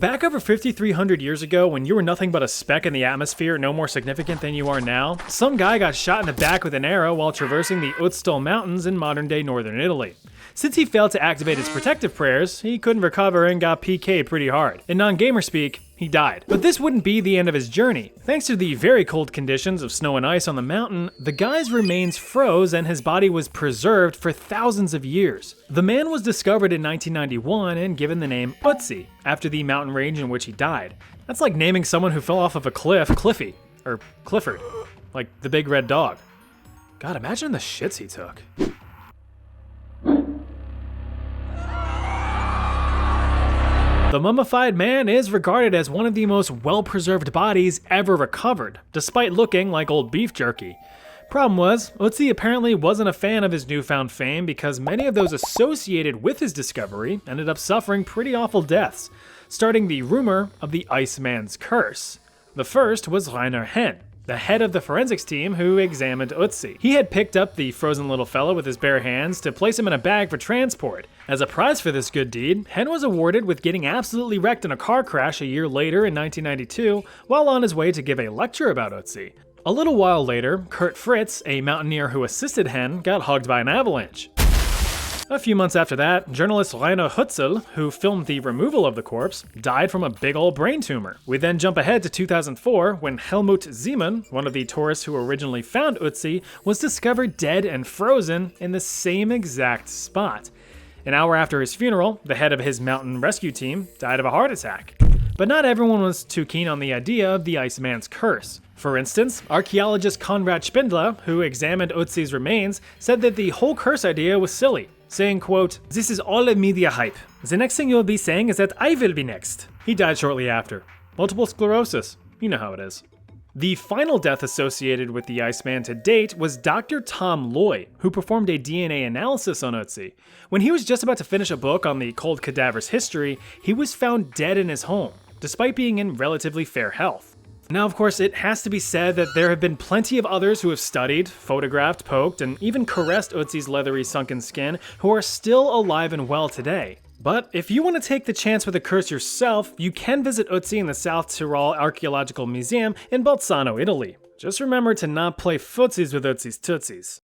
Back over 5,300 years ago, when you were nothing but a speck in the atmosphere, no more significant than you are now, some guy got shot in the back with an arrow while traversing the Otztal Mountains in modern-day northern Italy. Since he failed to activate his protective prayers, he couldn't recover and got pk'd pretty hard. In non-gamer speak, he died. But this wouldn't be the end of his journey. Thanks to the very cold conditions of snow and ice on the mountain, the guy's remains froze and his body was preserved for thousands of years. The man was discovered in 1991 and given the name Otzi, after the mountain range in which he died. That's like naming someone who fell off of a cliff Cliffy, or Clifford, like the big red dog. God, imagine the shits he took. The mummified man is regarded as one of the most well-preserved bodies ever recovered, despite looking like old beef jerky. Problem was, Otzi apparently wasn't a fan of his newfound fame because many of those associated with his discovery ended up suffering pretty awful deaths, starting the rumor of the Iceman's curse. The first was Rainer Henn, the head of the forensics team who examined Otzi. He had picked up the frozen little fellow with his bare hands to place him in a bag for transport. As a prize for this good deed, Henn was awarded with getting absolutely wrecked in a car crash a year later in 1992 while on his way to give a lecture about Otzi. A little while later, Kurt Fritz, a mountaineer who assisted Henn, got hugged by an avalanche. A few months after that, journalist Rainer Hutzel, who filmed the removal of the corpse, died from a big ol' brain tumor. We then jump ahead to 2004 when Helmut Zeeman, one of the tourists who originally found Otzi, was discovered dead and frozen in the same exact spot. An hour after his funeral, the head of his mountain rescue team died of a heart attack. But not everyone was too keen on the idea of the Iceman's curse. For instance, archaeologist Konrad Spindler, who examined Otzi's remains, said that the whole curse idea was silly, saying, quote, "This is all a media hype. The next thing you'll be saying is that I will be next." He died shortly after. Multiple sclerosis. You know how it is. The final death associated with the Iceman to date was Dr. Tom Loy, who performed a DNA analysis on Otzi. When he was just about to finish a book on the cold cadaver's history, he was found dead in his home, despite being in relatively fair health. Now, of course, it has to be said that there have been plenty of others who have studied, photographed, poked, and even caressed Otzi's leathery sunken skin who are still alive and well today. But if you want to take the chance with the curse yourself, you can visit Otzi in the South Tyrol Archaeological Museum in Bolzano, Italy. Just remember to not play footsies with Otzi's tootsies.